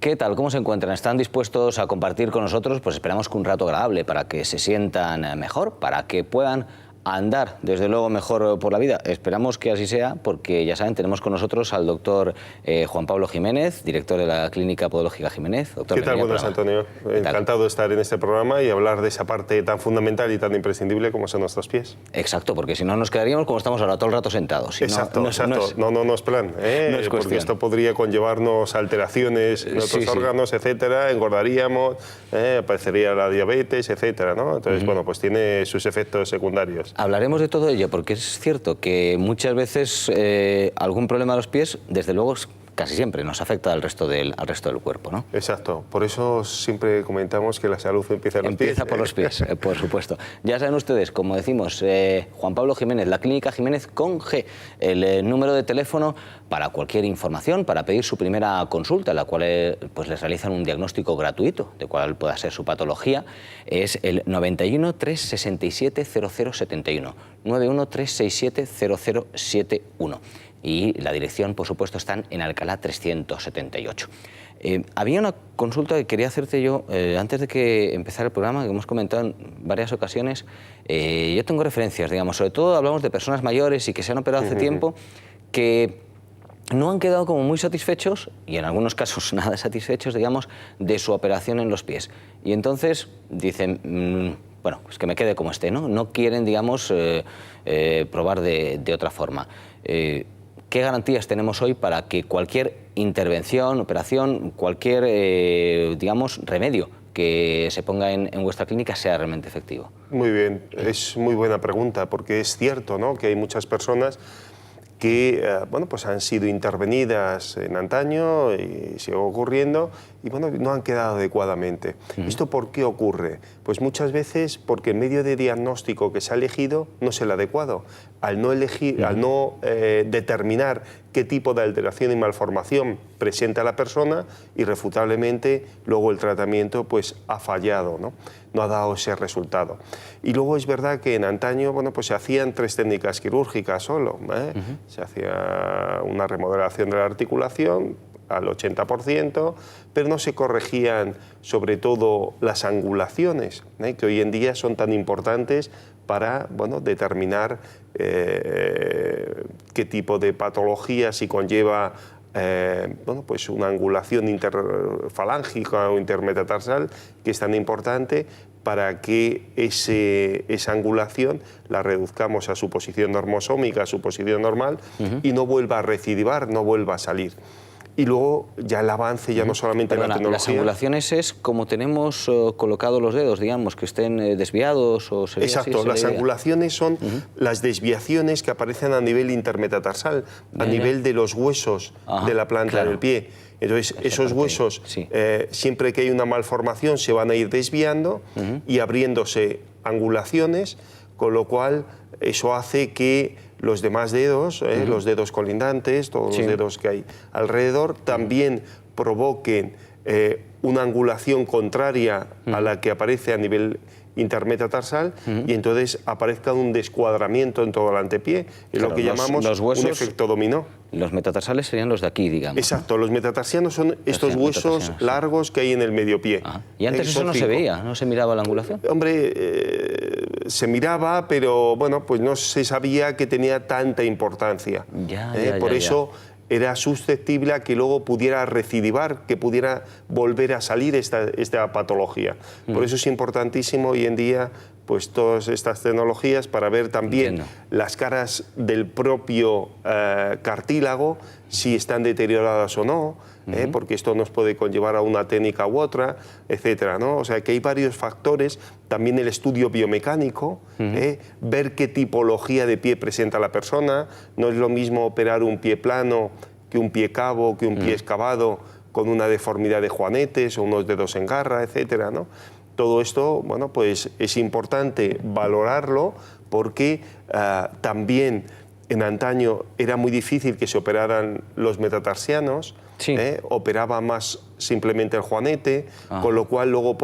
¿Qué tal? ¿Cómo se encuentran? ¿Están dispuestos a compartir con nosotros? Pues esperamos que un rato agradable para que se sientan mejor, para que puedan andar, desde luego, mejor por la vida. Esperamos que así sea, porque ya saben, tenemos con nosotros al doctor Juan Pablo Jiménez, director de la Clínica Podológica Jiménez. Doctor, ¿qué tal? Buenas, Antonio. Encantado de estar en este programa y hablar de esa parte tan fundamental y tan imprescindible como son nuestros pies. Exacto, porque si no nos quedaríamos como estamos ahora, todo el rato sentados. Exacto. No es plan, no es porque esto podría conllevarnos alteraciones en nuestros órganos, etcétera, engordaríamos, aparecería la diabetes, etcétera, ¿no? Entonces, bueno, pues tiene sus efectos secundarios. Hablaremos de todo ello, porque es cierto que muchas veces algún problema de los pies, desde luego, casi siempre nos afecta al resto del cuerpo, ¿no? Exacto. Por eso siempre comentamos que la salud empieza en los pies. Empieza por los pies, por supuesto. Ya saben ustedes, como decimos, Juan Pablo Jiménez, la Clínica Jiménez con G, el número de teléfono para cualquier información, para pedir su primera consulta, en la cual pues les realizan un diagnóstico gratuito de cuál pueda ser su patología, es el 91 367 0071, 91 367 0071. Y la dirección, por supuesto, están en Alcalá 378. Había una consulta que quería hacerte yo antes de que empezara el programa, que hemos comentado en varias ocasiones. Yo tengo referencias, digamos, sobre todo hablamos de personas mayores y que se han operado hace tiempo, que no han quedado como muy satisfechos, y en algunos casos nada satisfechos, digamos, de su operación en los pies. Y entonces dicen, bueno, pues que me quede como esté, ¿no? No quieren, digamos, probar de otra forma. ¿Qué garantías tenemos hoy para que cualquier intervención, operación, cualquier, digamos, remedio que se ponga en vuestra clínica sea realmente efectivo? Muy bien, es muy buena pregunta, porque es cierto, ¿no?, que hay muchas personas que bueno, pues han sido intervenidas en antaño y sigue ocurriendo y bueno, no han quedado adecuadamente. ¿Esto por qué ocurre? Pues muchas veces porque el medio de diagnóstico que se ha elegido no es el adecuado. Al no elegir, al no determinar qué tipo de alteración y malformación presenta la persona, irrefutablemente luego el tratamiento pues ha fallado, ¿no? No ha dado ese resultado. Y luego es verdad que en antaño, bueno, pues se hacían 3 técnicas quirúrgicas solo, Se hacía una remodelación de la articulación al 80%, pero no se corregían sobre todo las angulaciones, que hoy en día son tan importantes para, bueno, determinar qué tipo de patología, si conlleva bueno, pues una angulación interfalángica o intermetatarsal, que es tan importante para que esa angulación la reduzcamos a su posición normosómica, a su posición normal, y no vuelva a recidivar, no vuelva a salir. Y luego ya el avance, ya no solamente en la tecnología. Las angulaciones es como tenemos colocados los dedos, digamos, que estén desviados o sería Exacto, así, las angulaciones son las desviaciones que aparecen a nivel intermetatarsal, a nivel de los huesos de la planta del pie. Entonces, esos huesos, siempre que hay una malformación, se van a ir desviando y abriéndose angulaciones, con lo cual eso hace que los demás dedos, los dedos colindantes, todos los dedos que hay alrededor, también provoquen una angulación contraria a la que aparece a nivel intermetatarsal y entonces aparezca un descuadramiento en todo el antepié, es lo que llamamos un efecto dominó. Los metatarsales serían los de aquí, digamos. Exacto, los metatarsianos son estos huesos largos que hay en el medio pie. Y antes eso no se veía, no se miraba la angulación. Hombre, se miraba, pero bueno, pues no se sabía que tenía tanta importancia. Por eso era susceptible a que luego pudiera recidivar, que pudiera volver a salir esta patología. Por eso es importantísimo hoy en día pues todas estas tecnologías para ver también las caras del propio cartílago, si están deterioradas o no, porque esto nos puede conllevar a una técnica u otra, etcétera, ¿no? O sea que hay varios factores, también el estudio biomecánico, ver qué tipología de pie presenta la persona. No es lo mismo operar un pie plano que un pie cabo, que un pie excavado con una deformidad de juanetes o unos dedos en garra, etcétera, ¿no? Todo esto, bueno, pues es importante valorarlo porque también en antaño era muy difícil que se operaran los metatarsianos, operaba más simplemente el juanete, con lo cual luego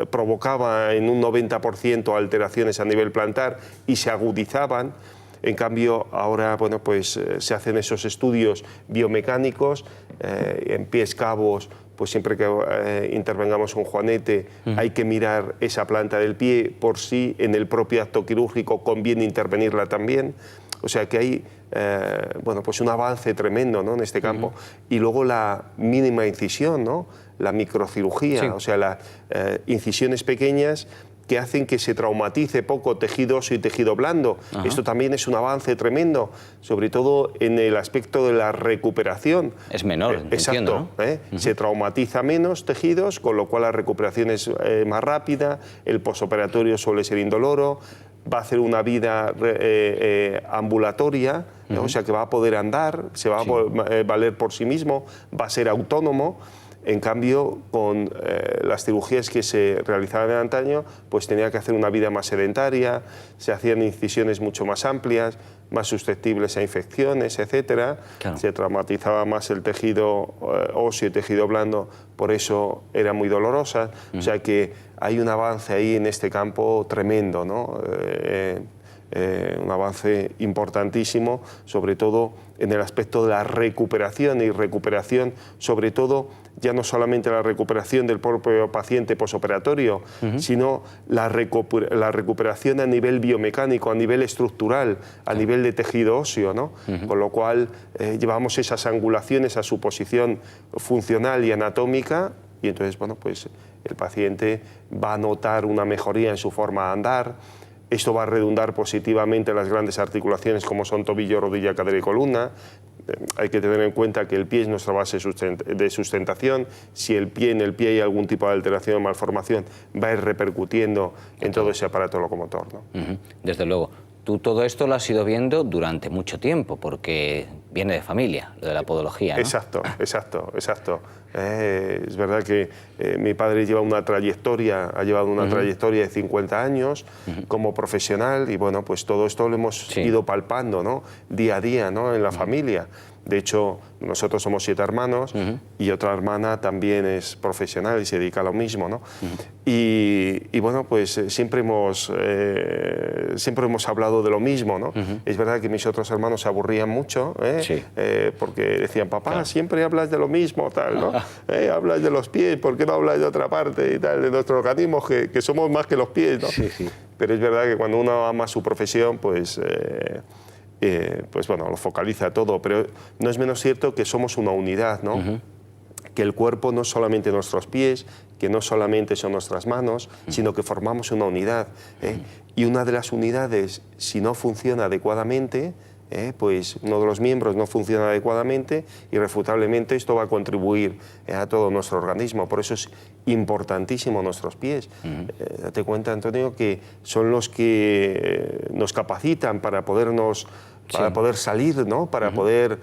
provocaba en un 90% alteraciones a nivel plantar y se agudizaban. En cambio, ahora bueno, pues, se hacen esos estudios biomecánicos en pies cabos. Pues siempre que intervengamos un juanete hay que mirar esa planta del pie por si en el propio acto quirúrgico conviene intervenirla también. O sea que hay bueno, pues un avance tremendo, ¿no?, en este campo. Y luego la mínima incisión, ¿no?, la microcirugía, o sea, las incisiones pequeñas que hacen que se traumatice poco tejido óseo y tejido blando. Esto también es un avance tremendo, sobre todo en el aspecto de la recuperación. Es menor, exacto, entiendo, ¿no? Se traumatiza menos tejidos, con lo cual la recuperación es más rápida, el posoperatorio suele ser indoloro, va a hacer una vida ambulatoria, o sea que va a poder andar, se va a valer por sí mismo, va a ser autónomo. En cambio, con las cirugías que se realizaban en antaño, pues tenía que hacer una vida más sedentaria, se hacían incisiones mucho más amplias, más susceptibles a infecciones, etcétera. Claro. Se traumatizaba más el tejido óseo y tejido blando, por eso era muy dolorosa. O sea que hay un avance ahí en este campo tremendo, ¿no? Un avance importantísimo, sobre todo en el aspecto de la recuperación, y recuperación sobre todo ya no solamente la recuperación del propio paciente posoperatorio, sino la recuperación a nivel biomecánico, a nivel estructural, a nivel de tejido óseo, ¿no? Con lo cual llevamos esas angulaciones a su posición funcional y anatómica, y entonces bueno, pues el paciente va a notar una mejoría en su forma de andar. Esto va a redundar positivamente en las grandes articulaciones como son tobillo, rodilla, cadera y columna. Hay que tener en cuenta que el pie es nuestra base de sustentación. Si en el pie hay algún tipo de alteración o malformación, va a ir repercutiendo en todo ese aparato locomotor, ¿no? Desde luego. Tú todo esto lo has ido viendo durante mucho tiempo, porque viene de familia, lo de la podología, ¿no? Exacto, exacto, exacto. Es verdad que mi padre lleva una trayectoria, ha llevado una trayectoria de 50 años como profesional, y bueno, pues todo esto lo hemos ido palpando, ¿no?, día a día, ¿no?, en la familia. De hecho, nosotros somos 7 hermanos y otra hermana también es profesional y se dedica a lo mismo, ¿no? Y bueno, pues siempre hemos hablado de lo mismo, ¿no? Es verdad que mis otros hermanos se aburrían mucho, porque decían, papá, siempre hablas de lo mismo, tal, ¿no? Hablas de los pies, ¿por qué no hablas de otra parte y tal, de nuestro organismo, que somos más que los pies, ¿no? Pero es verdad que cuando uno ama su profesión, pues bueno, lo focaliza todo, pero no es menos cierto que somos una unidad, ¿no? Que el cuerpo no es solamente nuestros pies, que no solamente son nuestras manos, sino que formamos una unidad. Y una de las unidades, si no funciona adecuadamente, pues uno de los miembros no funciona adecuadamente, irrefutablemente esto va a contribuir a todo nuestro organismo. Por eso es importantísimo nuestros pies. Date cuenta, Antonio, que son los que nos capacitan para podernos, para poder salir, ¿no?, para poder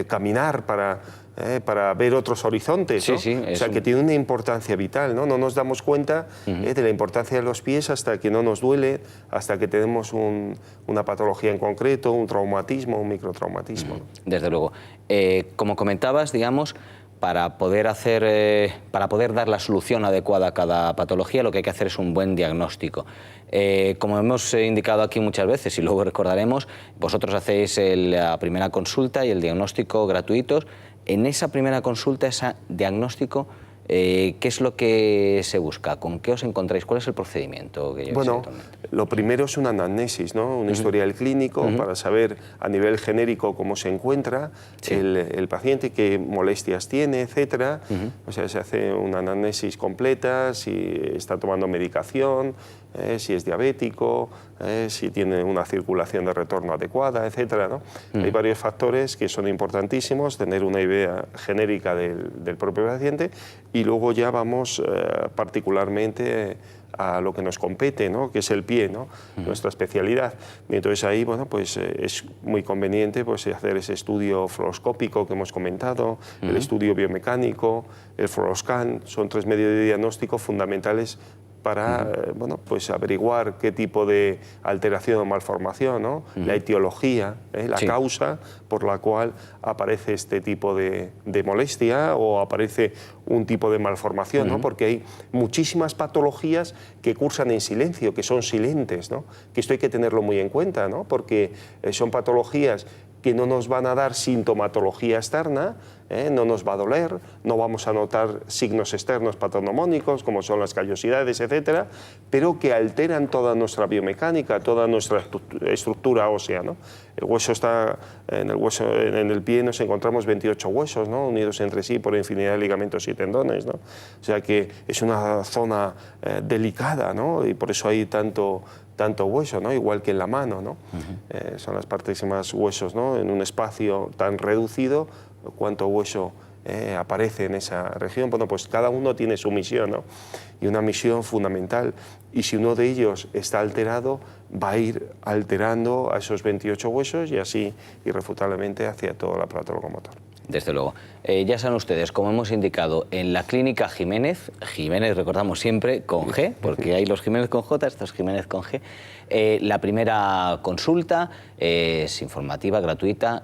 caminar, para ver otros horizontes, ¿no? O sea, que tiene una importancia vital, ¿no? No nos damos cuenta de la importancia de los pies hasta que no nos duele, hasta que tenemos una patología en concreto, un traumatismo, un microtraumatismo. Desde luego. Como comentabas, digamos, para poder dar la solución adecuada a cada patología, lo que hay que hacer es un buen diagnóstico. Como hemos indicado aquí muchas veces y luego recordaremos, vosotros hacéis la primera consulta y el diagnóstico gratuitos. En esa primera consulta, ese diagnóstico, ¿qué es lo que se busca? ¿Con qué os encontráis? ¿Cuál es el procedimiento que lleváis habitualmente? Lo primero es una anamnesis, ¿no?, un historial clínico para saber a nivel genérico cómo se encuentra el paciente, qué molestias tiene, etcétera. O sea, se hace una anamnesis completa, si está tomando medicación, si es diabético, si tiene una circulación de retorno adecuada, etcétera, ¿no? Hay varios factores que son importantísimos, tener una idea genérica del propio paciente, y luego ya vamos particularmente a lo que nos compete, ¿no?, que es el pie, ¿no?, nuestra especialidad. Y entonces ahí, bueno, pues es muy conveniente pues hacer ese estudio fluoroscópico que hemos comentado, el estudio biomecánico, el fluoroscan. Son 3 medios de diagnóstico fundamentales para bueno, pues averiguar qué tipo de alteración o malformación, ¿no? La etiología, la causa por la cual aparece este tipo de molestia o aparece un tipo de malformación, ¿no? Porque hay muchísimas patologías que cursan en silencio, que son silentes, ¿no? Que esto hay que tenerlo muy en cuenta, ¿no? Porque son patologías que no nos van a dar sintomatología externa, no nos va a doler, no vamos a notar signos externos patognomónicos como son las callosidades, etcétera, pero que alteran toda nuestra biomecánica, toda nuestra estructura ósea, ¿no? El hueso está, en el pie nos encontramos 28 huesos, ¿no? Unidos entre sí por infinidad de ligamentos y tendones, ¿no? O sea que es una zona delicada, ¿no? Y por eso hay tanto hueso, ¿no? Igual que en la mano, ¿no? Son las partes más huesos, ¿no? En un espacio tan reducido, cuánto hueso aparece en esa región. Bueno, pues cada uno tiene su misión, ¿no? Y una misión fundamental. Y si uno de ellos está alterado, va a ir alterando a esos 28 huesos y así irrefutablemente hacia todo el aparato locomotor. Desde luego. Ya saben ustedes, como hemos indicado, en la Clínica Jiménez, Jiménez recordamos siempre con G, porque hay los Jiménez con J, estos Jiménez con G, la primera consulta es informativa, gratuita,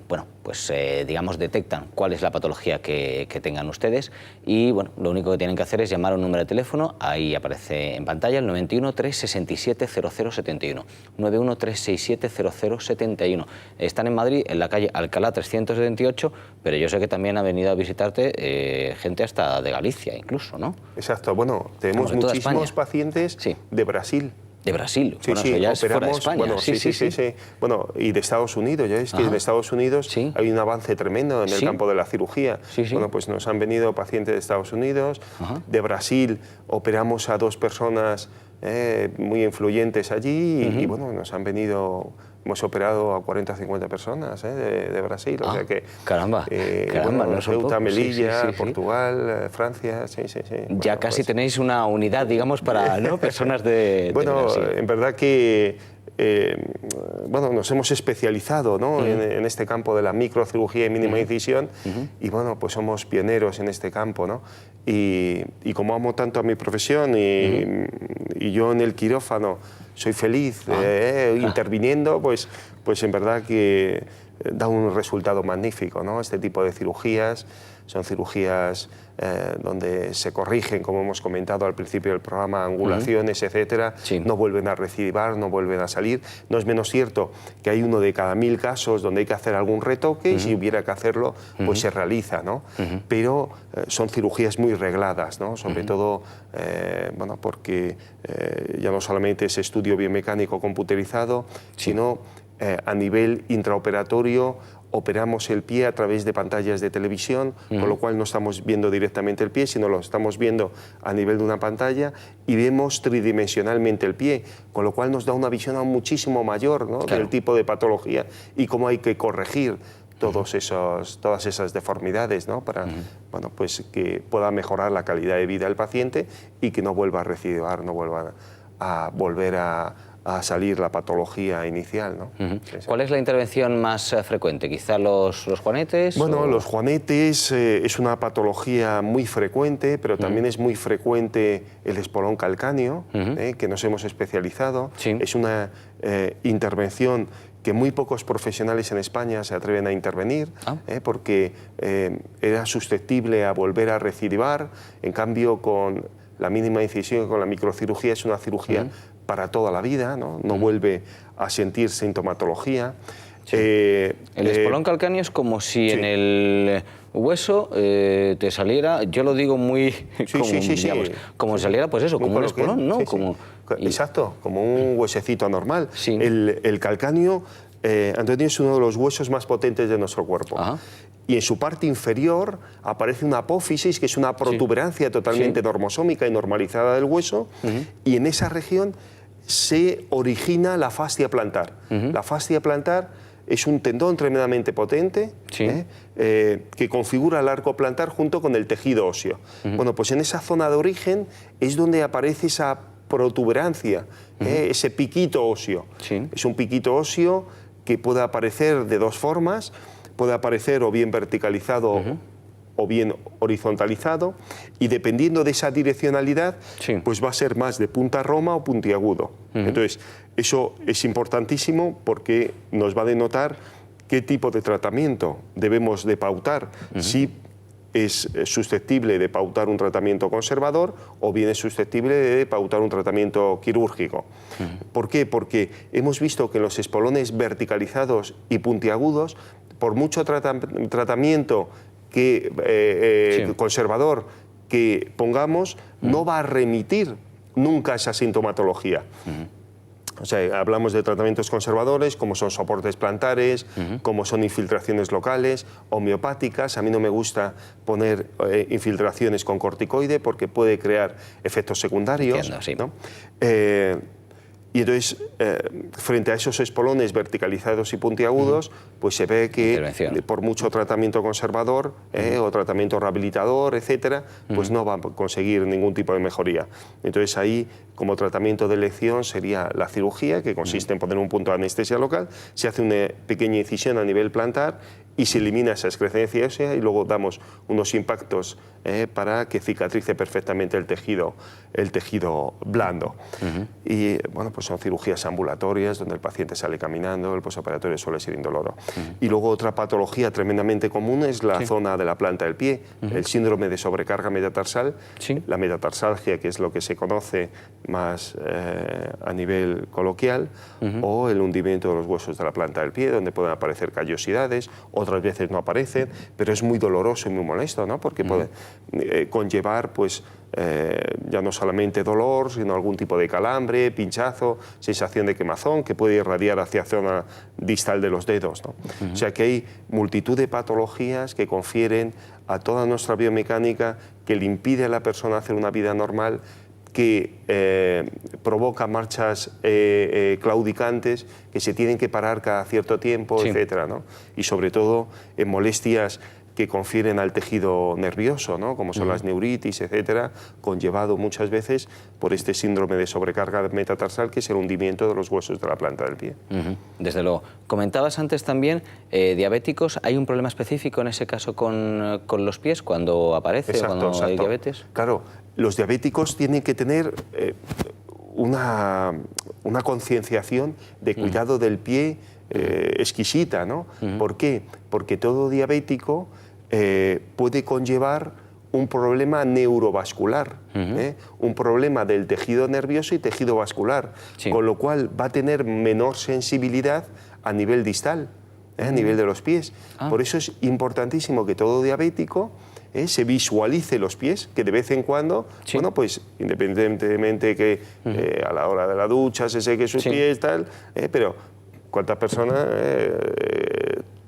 bueno, pues digamos detectan cuál es la patología que tengan ustedes y bueno, lo único que tienen que hacer es llamar a un número de teléfono, ahí aparece en pantalla el 91 367 0071, 91 367 0071. Están en Madrid, en la calle Alcalá 378, pero yo sé que también ha venido a visitarte gente hasta de Galicia incluso, ¿no? Exacto, bueno, tenemos muchísimos pacientes de Brasil. De Brasil, sí, bueno, sí, eso ya es fuera de España. Bueno, sí. Bueno, y de Estados Unidos, ya es que en Estados Unidos hay un avance tremendo en el campo de la cirugía. Bueno, pues nos han venido pacientes de Estados Unidos, de Brasil operamos a 2 personas muy influyentes allí y bueno, nos han venido... Hemos operado a 40 o 50 personas de Brasil, o sea que... Caramba, bueno, no son Ceuta, pocos. Melilla, Portugal, Francia, sí. Ya bueno, casi pues, tenéis una unidad, digamos, para ¿no? personas de bueno, Brasil. En verdad que bueno, nos hemos especializado, ¿no? en este campo de la microcirugía y mínima incisión y bueno, pues somos pioneros en este campo, ¿no? Y como amo tanto a mi profesión y yo en el quirófano soy feliz interviniendo, pues en verdad que da un resultado magnífico, ¿no? Este tipo de cirugías son cirugías donde se corrigen, como hemos comentado al principio del programa, angulaciones, etcétera, no vuelven a recidivar, no vuelven a salir. No es menos cierto que hay uno de cada 1000 casos donde hay que hacer algún retoque y si hubiera que hacerlo, pues se realiza, ¿no? Pero son cirugías muy regladas, ¿no? Sobre todo, bueno, porque ya no solamente es estudio biomecánico computerizado, sino a nivel intraoperatorio operamos el pie a través de pantallas de televisión, con lo cual no estamos viendo directamente el pie, sino lo estamos viendo a nivel de una pantalla y vemos tridimensionalmente el pie, con lo cual nos da una visión aún muchísimo mayor, ¿no? Del tipo de patología y cómo hay que corregir todas esas deformidades, ¿no? Para bueno, pues que pueda mejorar la calidad de vida del paciente y que no vuelva a recidivar, no vuelva a volver a salir la patología inicial, ¿no? ¿Cuál es la intervención más frecuente? ¿Quizá los juanetes? Bueno, los juanetes es una patología muy frecuente, pero también es muy frecuente el espolón calcáneo, que nos hemos especializado. Es una intervención que muy pocos profesionales en España se atreven a intervenir, porque era susceptible a volver a recidivar. En cambio, con la mínima incisión, con la microcirugía, es una cirugía para toda la vida, ¿no? No vuelve a sentir sintomatología. El espolón calcáneo es como si en el hueso te saliera, yo lo digo muy digamos, como saliera pues eso, como un espolón, ¿no? Exacto, como un huesecito normal. El calcáneo, Antonio, es uno de los huesos más potentes de nuestro cuerpo. Y en su parte inferior aparece una apófisis, que es una protuberancia totalmente normosómica y normalizada del hueso, y en esa región se origina la fascia plantar. La fascia plantar es un tendón tremendamente potente que configura el arco plantar junto con el tejido óseo. Bueno, pues en esa zona de origen es donde aparece esa protuberancia, ese piquito óseo. Es un piquito óseo que puede aparecer de 2 formas, puede aparecer o bien verticalizado o bien horizontalizado, y dependiendo de esa direccionalidad, sí, pues va a ser más de punta roma o puntiagudo. Entonces, eso es importantísimo porque nos va a denotar qué tipo de tratamiento debemos de pautar, si es susceptible de pautar un tratamiento conservador o bien es susceptible de pautar un tratamiento quirúrgico. ¿Por qué? Porque hemos visto que los espolones verticalizados y puntiagudos, por mucho tratamiento conservador que pongamos, no va a remitir nunca esa sintomatología. O sea, hablamos de tratamientos conservadores, como son soportes plantares, como son infiltraciones locales, homeopáticas. A mí no me gusta poner infiltraciones con corticoide porque puede crear efectos secundarios. Entiendo, sí. ¿no? Y entonces, frente a esos espolones verticalizados y puntiagudos, pues se ve que por mucho tratamiento conservador o tratamiento rehabilitador, etcétera, pues no va a conseguir ningún tipo de mejoría. Entonces ahí, como tratamiento de elección, sería la cirugía, que consiste en poner un punto de anestesia local, se hace una pequeña incisión a nivel plantar y se elimina esa excrescencia ósea y luego damos unos impactos para que cicatrice perfectamente el tejido blando. Y bueno, pues son cirugías ambulatorias donde el paciente sale caminando, el posoperatorio suele ser indoloro. Y luego otra patología tremendamente común es la zona de la planta del pie, el síndrome de sobrecarga metatarsal, la metatarsalgia, que es lo que se conoce más a nivel coloquial, o el hundimiento de los huesos de la planta del pie, donde pueden aparecer callosidades, otras veces no aparecen, pero es muy doloroso y muy molesto, ¿no? Porque puede conllevar, pues, ya no solamente dolor, sino algún tipo de calambre, pinchazo, sensación de quemazón que puede irradiar hacia la zona distal de los dedos, ¿no? O sea que hay multitud de patologías que confieren a toda nuestra biomecánica, que le impide a la persona hacer una vida normal, que provoca marchas claudicantes que se tienen que parar cada cierto tiempo, etcétera, ¿no? Y sobre todo en molestias que confieren al tejido nervioso, ¿no? Como son las neuritis, etcétera, conllevado muchas veces por este síndrome de sobrecarga metatarsal, que es el hundimiento de los huesos de la planta del pie. Desde luego. Comentabas antes también, diabéticos, ¿hay un problema específico en ese caso con los pies cuando aparece o cuando hay diabetes? Claro, los diabéticos tienen que tener una concienciación de cuidado del pie exquisita, ¿no? ¿Por qué? Porque todo diabético puede conllevar un problema neurovascular, un problema del tejido nervioso y tejido vascular, con lo cual va a tener menor sensibilidad a nivel distal, a nivel de los pies. Por eso es importantísimo que todo diabético se visualice los pies, que de vez en cuando, bueno, pues independientemente que a la hora de la ducha se seque sus pies, tal, pero ¿cuántas personas,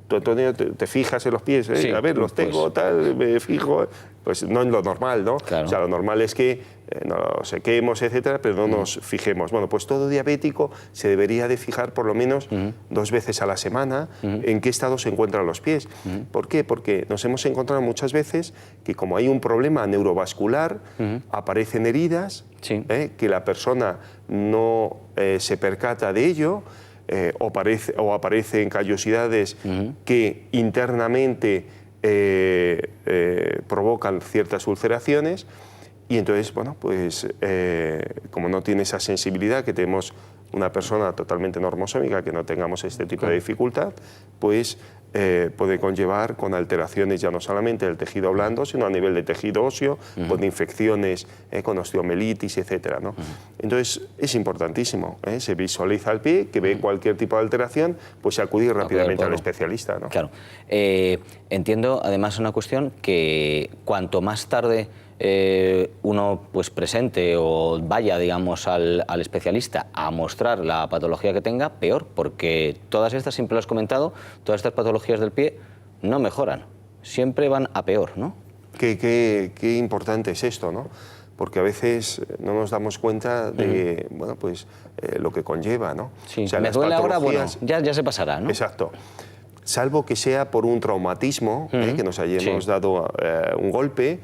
tú, Antonio, te fijas en los pies? A ver, los tengo, tal, me fijo. Pues no es lo normal, ¿no? Claro. O sea, lo normal es que nos sequemos, etcétera, pero no nos fijemos. Bueno, pues todo diabético se debería de fijar por lo menos 2 veces a la semana en qué estado se encuentran los pies. ¿Por qué? Porque nos hemos encontrado muchas veces que, como hay un problema neurovascular, aparecen heridas, que la persona no se percata de ello, o aparecen callosidades que internamente provocan ciertas ulceraciones, y entonces, bueno, pues como no tiene esa sensibilidad que tenemos una persona totalmente normosómica, que no tengamos este tipo de dificultad, pues puede conllevar con alteraciones ya no solamente del tejido blando, sino a nivel de tejido óseo, con infecciones, con osteomelitis, etcétera, ¿no? Entonces es importantísimo, se visualiza el pie, que ve cualquier tipo de alteración, pues acudir rápidamente al especialista, ¿no? Claro. Entiendo además una cuestión que cuanto más tarde uno pues presente o vaya, digamos, al especialista a mostrar la patología que tenga, peor, porque todas estas, siempre lo has comentado, todas estas patologías del pie no mejoran, siempre van a peor, ¿no? Qué importante es esto, ¿no? Porque a veces no nos damos cuenta de bueno, pues, lo que conlleva, ¿no? Sí, o sea, me duele ahora, bueno, ya se pasará, ¿no? Exacto. Salvo que sea por un traumatismo, que nos hayamos dado un golpe,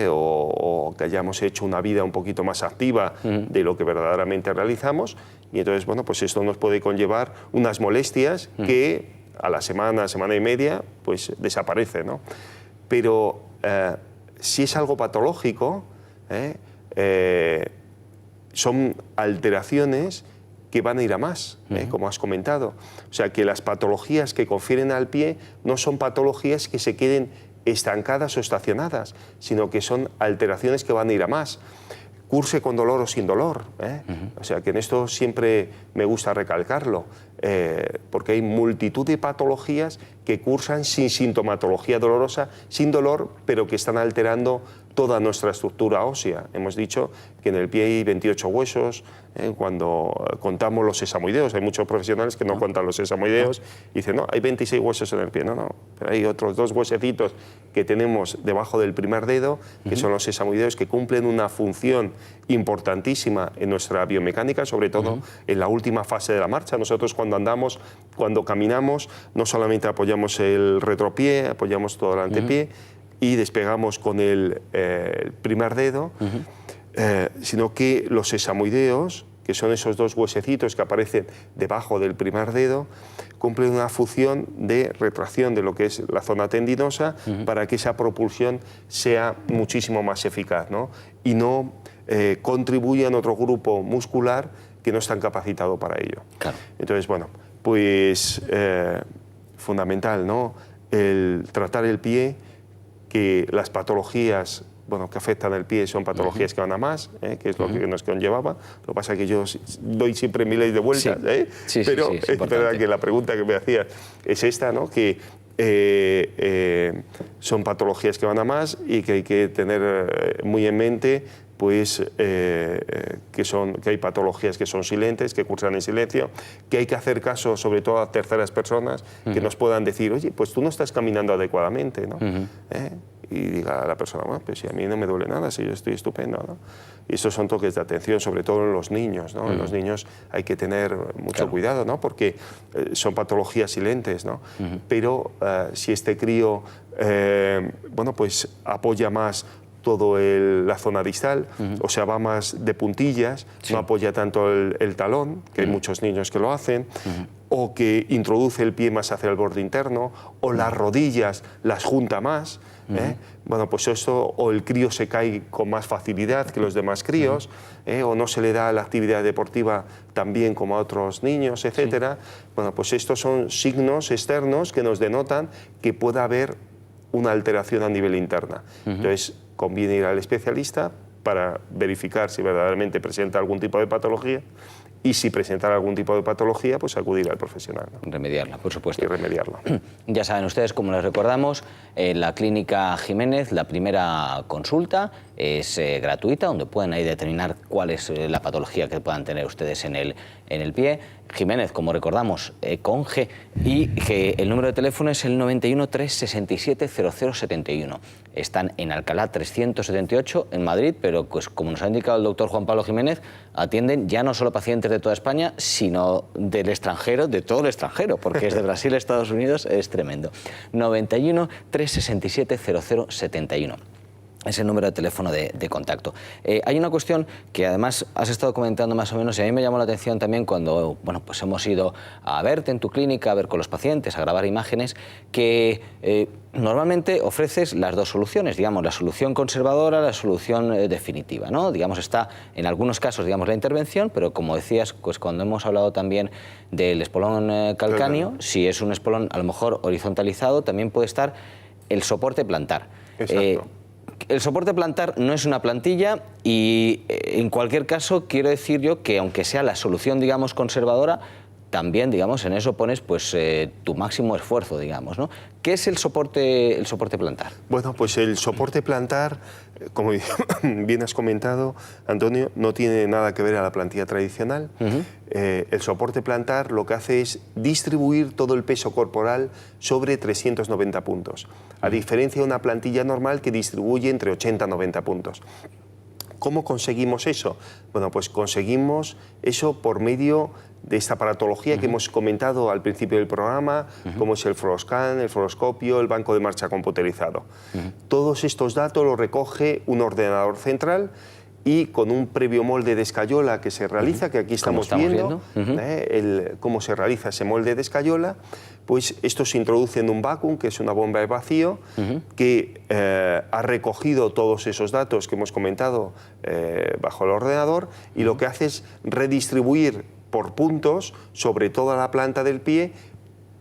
o que hayamos hecho una vida un poquito más activa de lo que verdaderamente realizamos, y entonces, bueno, pues esto nos puede conllevar unas molestias que a la semana y media, pues desaparecen, ¿no? Pero si es algo patológico, son alteraciones que van a ir a más, como has comentado. O sea, que las patologías que confieren al pie no son patologías que se queden estancadas o estacionadas, sino que son alteraciones que van a ir a más. Curse con dolor o sin dolor. O sea, que en esto siempre me gusta recalcarlo, porque hay multitud de patologías que cursan sin sintomatología dolorosa, sin dolor, pero que están alterando toda nuestra estructura ósea. Hemos dicho que en el pie hay 28 huesos, cuando contamos los sesamoideos. Hay muchos profesionales que no cuentan los sesamoideos y dicen, no, hay 26 huesos en el pie. No, pero hay otros 2 huesecitos que tenemos debajo del primer dedo, que son los sesamoideos, que cumplen una función importantísima en nuestra biomecánica, sobre todo en la última fase de la marcha. Nosotros cuando andamos, cuando caminamos, no solamente apoyamos el retropié, apoyamos todo el antepié, y despegamos con el primer dedo, sino que los sesamoideos, que son esos 2 huesecitos que aparecen debajo del primer dedo, cumplen una función de retracción de lo que es la zona tendinosa para que esa propulsión sea muchísimo más eficaz, ¿no? Y no contribuyan a otro grupo muscular que no están capacitado para ello. Claro. Entonces, bueno, pues fundamental, ¿no? El tratar el pie, que las patologías que afectan el pie son patologías que van a más, que es lo que nos conllevaba. Lo que pasa es que yo doy siempre miles de vueltas, pero es verdad que la pregunta que me hacía es esta, ¿no? Que son patologías que van a más y que hay que tener muy en mente pues, que hay patologías que son silentes, que cursan en silencio, que hay que hacer caso sobre todo a terceras personas que nos puedan decir, oye, pues tú no estás caminando adecuadamente, ¿no? Y diga a la persona, bueno, pues si a mí no me duele nada, si yo estoy estupendo, ¿no? Y esos son toques de atención, sobre todo en los niños, ¿no? En los niños hay que tener mucho cuidado, ¿no? Porque son patologías silentes, ¿no? Pero si este crío, pues apoya más toda la zona distal, o sea, va más de puntillas, no apoya tanto el talón, que hay muchos niños que lo hacen, o que introduce el pie más hacia el borde interno, o las rodillas las junta más, bueno, pues eso, o el crío se cae con más facilidad que los demás críos, o no se le da la actividad deportiva tan bien como a otros niños, etcétera. Bueno, pues estos son signos externos que nos denotan que pueda haber una alteración a nivel interna. Entonces, conviene ir al especialista para verificar si verdaderamente presenta algún tipo de patología y si presenta algún tipo de patología, pues acudir al profesional, ¿no? Remediarla, por supuesto. Y remediarla. Ya saben ustedes, como les recordamos, en la Clínica Jiménez la primera consulta es gratuita, donde pueden ahí determinar cuál es la patología que puedan tener ustedes en el pie. Jiménez, como recordamos, con G, y que el número de teléfono es el 91 367 0071. Están en Alcalá 378 en Madrid, pero pues, como nos ha indicado el doctor Juan Pablo Jiménez, atienden ya no solo pacientes de toda España, sino del extranjero, de todo el extranjero, porque es de Brasil a Estados Unidos, es tremendo. 91 367 0071. Es el número de teléfono de contacto. Hay una cuestión que además has estado comentando más o menos y a mí me llamó la atención también cuando pues hemos ido a verte en tu clínica, a ver con los pacientes, a grabar imágenes, que normalmente ofreces las 2 soluciones, digamos, la solución conservadora, la solución definitiva, ¿no? Digamos, está en algunos casos, digamos, la intervención, pero como decías, pues cuando hemos hablado también del espolón calcáneo, si es un espolón a lo mejor horizontalizado, también puede estar el soporte plantar. Exacto. El soporte plantar no es una plantilla y en cualquier caso quiero decir yo que aunque sea la solución, digamos, conservadora, también, digamos, en eso pones pues tu máximo esfuerzo, digamos, ¿no? ¿Qué es el soporte plantar? Bueno, pues el soporte plantar, como bien has comentado, Antonio, no tiene nada que ver a la plantilla tradicional. El soporte plantar lo que hace es distribuir todo el peso corporal sobre 390 puntos, a diferencia de una plantilla normal que distribuye entre 80 y 90 puntos. ¿Cómo conseguimos eso? Bueno, pues conseguimos eso por medio de esta aparatología que hemos comentado al principio del programa, como es el Fluoroscan, el fluoroscopio, el banco de marcha computerizado. Todos estos datos los recoge un ordenador central y con un previo molde de escayola que se realiza, que aquí estamos viendo, cómo se realiza ese molde de escayola, pues esto se introduce en un vacuum, que es una bomba de vacío, que ha recogido todos esos datos que hemos comentado bajo el ordenador, y lo que hace es redistribuir por puntos sobre toda la planta del pie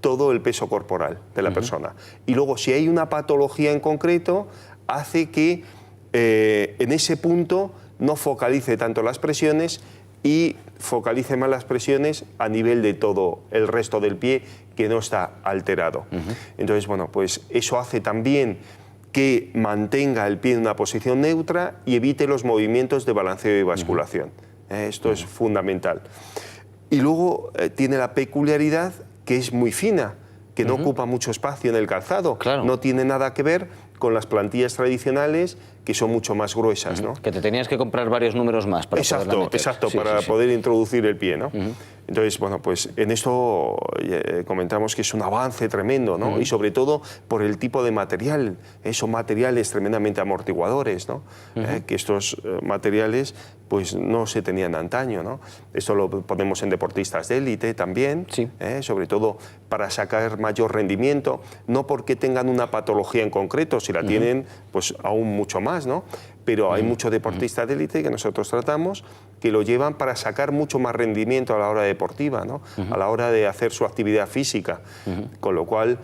todo el peso corporal de la persona. Y luego, si hay una patología en concreto, hace que en ese punto no focalice tanto las presiones y focalice más las presiones a nivel de todo el resto del pie que no está alterado. Entonces, bueno, pues eso hace también que mantenga el pie en una posición neutra y evite los movimientos de balanceo y basculación. Esto es fundamental. Y luego tiene la peculiaridad que es muy fina, que no ocupa mucho espacio en el calzado. Claro. No tiene nada que ver con las plantillas tradicionales, que son mucho más gruesas, ¿no? Que te tenías que comprar varios números más para poderla meter. Exacto, para poder introducir el pie, ¿no? Entonces, bueno, pues en esto comentamos que es un avance tremendo, ¿no? Y sobre todo por el tipo de material. Son materiales tremendamente amortiguadores, ¿no? Que estos materiales pues no se tenían antaño, ¿no? Esto lo ponemos en deportistas de élite también, sobre todo para sacar mayor rendimiento, no porque tengan una patología en concreto, si la tienen, pues aún mucho más, ¿no? Pero hay muchos deportistas de élite que nosotros tratamos que lo llevan para sacar mucho más rendimiento a la hora deportiva, ¿no? A la hora de hacer su actividad física, con lo cual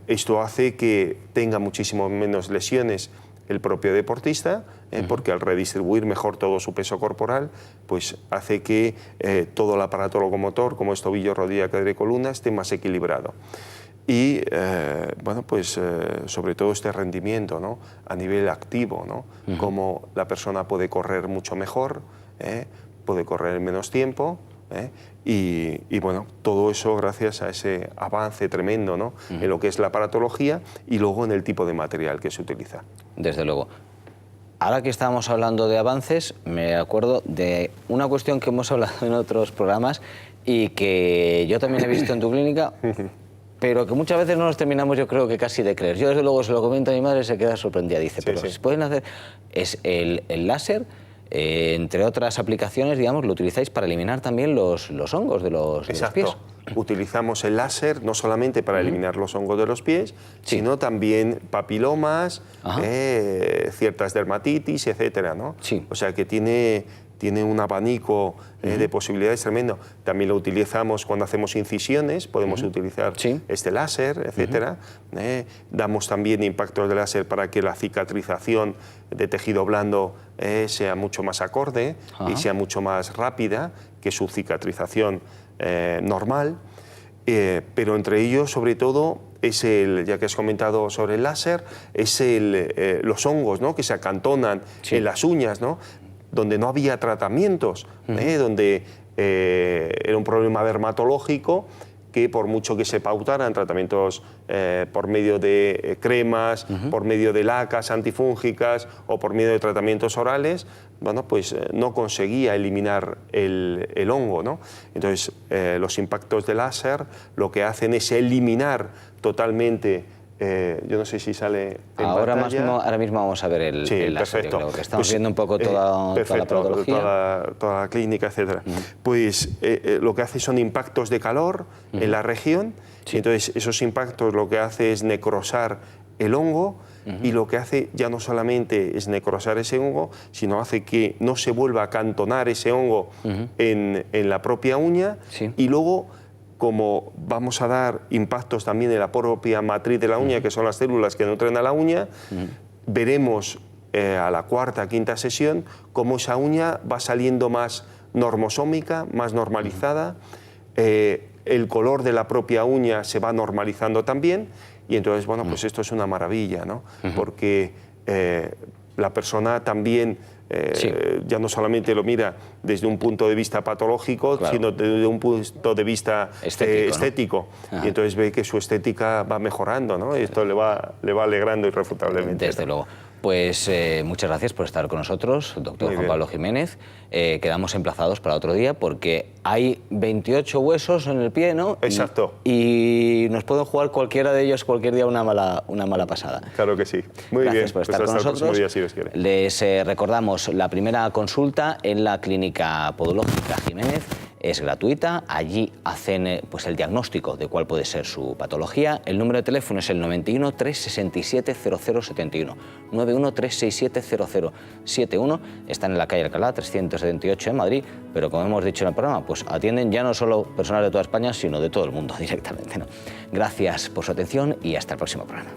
esto hace que tenga muchísimo menos lesiones el propio deportista, porque al redistribuir mejor todo su peso corporal, pues hace que todo el aparato locomotor, como es tobillo, rodilla, cadera y columna, esté más equilibrado. Y, bueno, pues sobre todo este rendimiento, ¿no? A nivel activo, ¿no? Cómo la persona puede correr mucho mejor, puede correr en menos tiempo, y bueno, todo eso gracias a ese avance tremendo, ¿no? En lo que es la aparatología y luego en el tipo de material que se utiliza. Desde luego. Ahora que estábamos hablando de avances, me acuerdo de una cuestión que hemos hablado en otros programas y que yo también he visto en tu clínica, pero que muchas veces no nos terminamos, yo creo que casi de creer. Yo desde luego se lo comento a mi madre, se queda sorprendida, dice, pero se pueden hacer, es el láser, entre otras aplicaciones, digamos, lo utilizáis para eliminar también los hongos de los pies. Utilizamos el láser no solamente para eliminar los hongos de los pies, sino también papilomas, ciertas dermatitis, etcétera, ¿no? O sea que tiene un abanico de posibilidades tremendo. También lo utilizamos cuando hacemos incisiones, podemos utilizar este láser, etcétera. Damos también impactos de láser para que la cicatrización de tejido blando sea mucho más acorde y sea mucho más rápida que su cicatrización normal. Pero entre ellos, sobre todo, es ya que has comentado sobre el láser, es los hongos, ¿no? Que se acantonan en las uñas, ¿no? Donde no había tratamientos, donde era un problema dermatológico que por mucho que se pautaran tratamientos por medio de cremas, por medio de lacas antifúngicas o por medio de tratamientos orales, bueno, pues no conseguía eliminar el hongo, ¿no? Entonces, los impactos de láser lo que hacen es eliminar totalmente. Yo no sé si sale en ahora mismo vamos a ver el láser, perfecto. Creo que estamos viendo un poco toda la patología. Toda la clínica, etcétera. Pues lo que hace son impactos de calor en la región, y entonces esos impactos lo que hace es necrosar el hongo, y lo que hace ya no solamente es necrosar ese hongo, sino hace que no se vuelva a acantonar ese hongo en la propia uña, y luego, como vamos a dar impactos también en la propia matriz de la uña, que son las células que nutren a la uña, veremos a la cuarta, quinta sesión cómo esa uña va saliendo más normosómica, más normalizada, el color de la propia uña se va normalizando también, y entonces, bueno, pues esto es una maravilla, ¿no? Porque la persona también ya no solamente lo mira desde un punto de vista patológico, sino desde un punto de vista estético. ¿No? Y entonces ve que su estética va mejorando, ¿no? Y esto le va alegrando irrefutablemente. Desde luego. Pues muchas gracias por estar con nosotros, doctor Juan Pablo Jiménez. Quedamos emplazados para otro día porque hay 28 huesos en el pie, ¿no? Exacto. Y nos pueden jugar cualquiera de ellos cualquier día una mala pasada. Claro que sí. Muy gracias bien. por estar pues con hasta nosotros. El próximo día, si Dios quiere. Les recordamos la primera consulta en la Clínica Podológica Jiménez. Es gratuita, allí hacen pues, el diagnóstico de cuál puede ser su patología. El número de teléfono es el 91 367 0071. 91 367 0071. Están en la calle Alcalá, 378 en Madrid, pero como hemos dicho en el programa, pues atienden ya no solo personal de toda España, sino de todo el mundo directamente, ¿no? Gracias por su atención y hasta el próximo programa.